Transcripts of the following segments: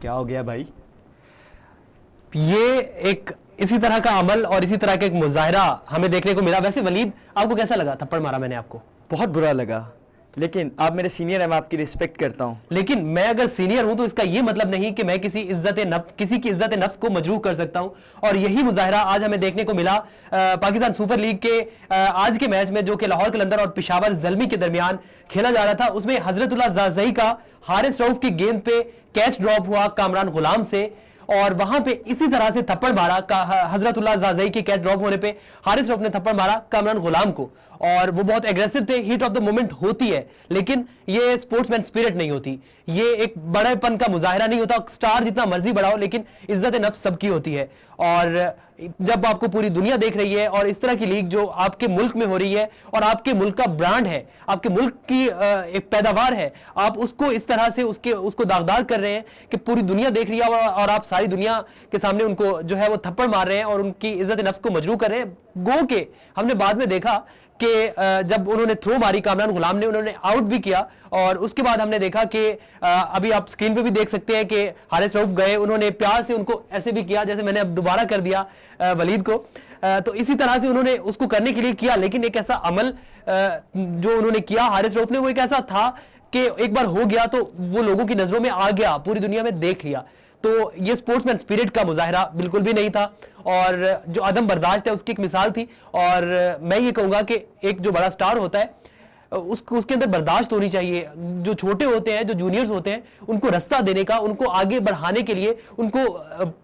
क्या हो गया भाई? ये एक इसी तरह का अमल और इसी तरह का एक मुजाहरा हमें देखने को मिला। वैसे वलीद, आपको कैसा लगा? थप्पड़ मारा मैंने आपको। बहुत बुरा लगा, लेकिन आप मेरे सीनियर हैं, मैं आपकी रिस्पेक्ट करता हूं। लेकिन मैं अगर सीनियर हूं तो इसका यह मतलब नहीं कि मैं किसी की इज्जत नफ्स को मजरूह कर सकता हूं। और यही मुजाहरा आज हमें देखने को मिला पाकिस्तान सुपर लीग के आज के मैच में, जो कि लाहौर कलंदर और पेशावर ज़ल्मी के दरमियान खेला जा रहा था। उसमें हजरतुल्लाह ज़ाज़ई का हारिस रऊफ की गेंद पे कैच ड्रॉप हुआ कामरान गुलाम से, और वहां पे इसी तरह से थप्पड़ मारा हजरतुल्लाह ज़ाज़ई के कैच ड्रॉप होने पे हारिस रऊफ ने थप्पड़ मारा कामरान गुलाम को। और वो बहुत एग्रेसिव थे, हीट ऑफ द मोमेंट होती है, लेकिन ये स्पोर्ट्समैन स्पिरिट नहीं होती, ये एक बड़ेपन का मुजाहरा नहीं होता। स्टार जितना मर्जी बढ़ाओ, लेकिन इज्जत नफ्स सबकी होती है। और जब आपको पूरी दुनिया देख रही है और इस तरह की लीग जो आपके मुल्क में हो रही है और आपके मुल्क का ब्रांड है, आपके मुल्क की एक पैदावार है, आप उसको इस तरह से उसको दागदार कर रहे हैं कि पूरी दुनिया देख रही है और आप सारी दुनिया के सामने उनको जो है वो थप्पड़ मार रहे हैं और उनकी इज्जत नफ्स को मजरूह कर रहे हैं। गो के हमने बाद में देखा कि जब उन्होंने थ्रो मारी कामरान गुलाम ने, उन्होंने आउट भी किया। और उसके बाद हमने देखा कि अभी आप स्क्रीन पे भी देख सकते हैं कि हारिस रऊफ गए, उन्होंने प्यार से उनको ऐसे भी किया जैसे मैंने अब दोबारा कर दिया वलीद को। तो इसी तरह से उन्होंने उसको करने के लिए किया। लेकिन एक ऐसा अमल जो उन्होंने किया हारिस रऊफ ने, वो एक ऐसा था कि एक बार हो गया तो वो लोगों की नजरों में आ गया, पूरी दुनिया में देख लिया। तो ये स्पोर्ट्समैन स्पिरिट का मुजाहरा बिल्कुल भी नहीं था, और जो अदम बर्दाश्त है उसकी एक मिसाल थी। और मैं ये कहूंगा कि एक जो बड़ा स्टार होता है उसके अंदर बर्दाश्त होनी चाहिए। जो छोटे होते हैं, जो जूनियर्स होते हैं, उनको रास्ता देने का, उनको आगे बढ़ाने के लिए उनको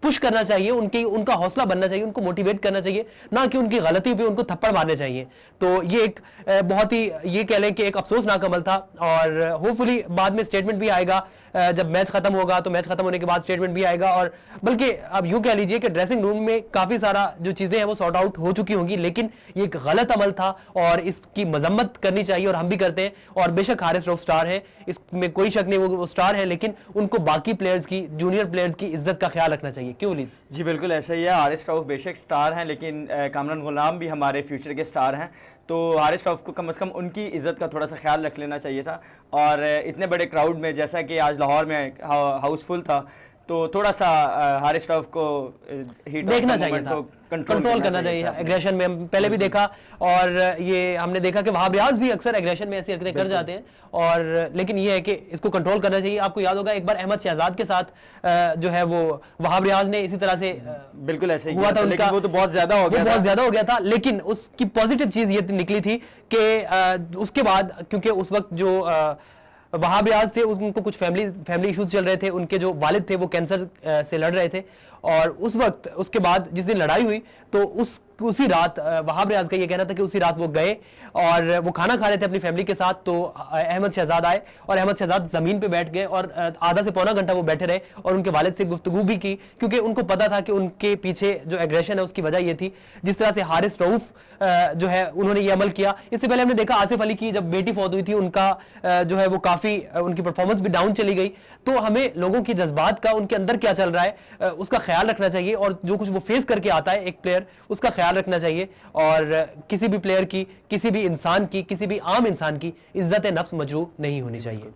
पुश करना चाहिए, उनका हौसला बनना चाहिए, उनको मोटिवेट करना चाहिए, ना कि उनकी गलती पे उनको थप्पड़ मारने चाहिए। तो ये एक बहुत ही, ये कह लें कि एक अफसोसनाक अमल था। और होपफुली बाद में स्टेटमेंट भी आएगा, जब मैच खत्म होगा तो मैच खत्म होने के बाद स्टेटमेंट भी आएगा। और बल्कि अब यूं कह लीजिए कि ड्रेसिंग रूम में काफी सारा जो चीजें हैं वो सॉर्ट आउट हो चुकी होंगी, लेकिन ये एक गलत अमल था और इसकी मजम्मत करनी चाहिए, और हम भी करते हैं। और बेशक हारिस रऊफ स्टार है, इसमें कोई शक नहीं, वो स्टार है, लेकिन उनको बाकी प्लेयर्स की, जूनियर प्लेयर्स की इज्जत का ख्याल रखना चाहिए। क्यों लीद? जी बिल्कुल ऐसा ही है। हारिस रऊफ बेशक स्टार हैं, लेकिन कामरान गुलाम भी हमारे फ्यूचर के स्टार हैं। तो हारिस रऊफ को कम से कम उनकी इज़्ज़त का थोड़ा सा ख्याल रख लेना चाहिए था। और इतने बड़े क्राउड में, जैसा कि आज लाहौर में हाउसफुल था, तो थोड़ा सा हारिस रऊफ को देखना चाहिए था, कंट्रोल करना चाहिए एग्रेशन में। हम पहले भी देखा, और ये हमने देखा कि वहाब रियाज भी अक्सर एग्रेशन में ऐसी हरकतें कर जाते हैं। और लेकिन ये है कि इसको कंट्रोल करना चाहिए। आपको याद होगा एक बार अहमद शहजाद के साथ जो है वो वहाब रियाज ने इसी तरह से बिल्कुल ऐसे हुआ था, लेकिन वो तो बहुत ज्यादा हो गया था। लेकिन उसकी पॉजिटिव चीज ये निकली थी कि उसके बाद, क्योंकि उस वक्त जो वहाब रियाज थे, उनको कुछ फैमिली इश्यूज चल रहे थे, उनके जो वालिद थे वो कैंसर से लड़ रहे थे। और उस वक्त, उसके बाद जिस दिन लड़ाई हुई, तो उसी रात वहाब रियाज का ये कहना था कि उसी रात वो गए और वो खाना खा रहे थे अपनी फैमिली के साथ। तो अहमद शहजाद आए और अहमद शहजाद जमीन पे बैठ गए और आधा से पौना घंटा वो बैठे रहे और उनके वालिद से गुफ्तगू भी की, क्योंकि उनको पता था कि उनके पीछे जो एग्रेशन है उसकी वजह ये थी। जिस तरह से हारिस रऊफ जो है उन्होंने ये अमल किया। इससे पहले हमने देखा आसिफ अली की जब बेटी फौत हुई थी, उनका जो है वो काफी उनकी परफॉर्मेंस भी डाउन चली गई। तो हमें लोगों की जज्बात का, उनके अंदर क्या चल रहा है उसका ख्याल रखना चाहिए, और जो कुछ वो फेस करके आता है एक प्लेयर, उसका ख्याल रखना चाहिए। और किसी भी प्लेयर की, किसी भी इंसान की, किसी भी आम इंसान की इज्जत नफ्स मजरूह नहीं होनी चाहिए।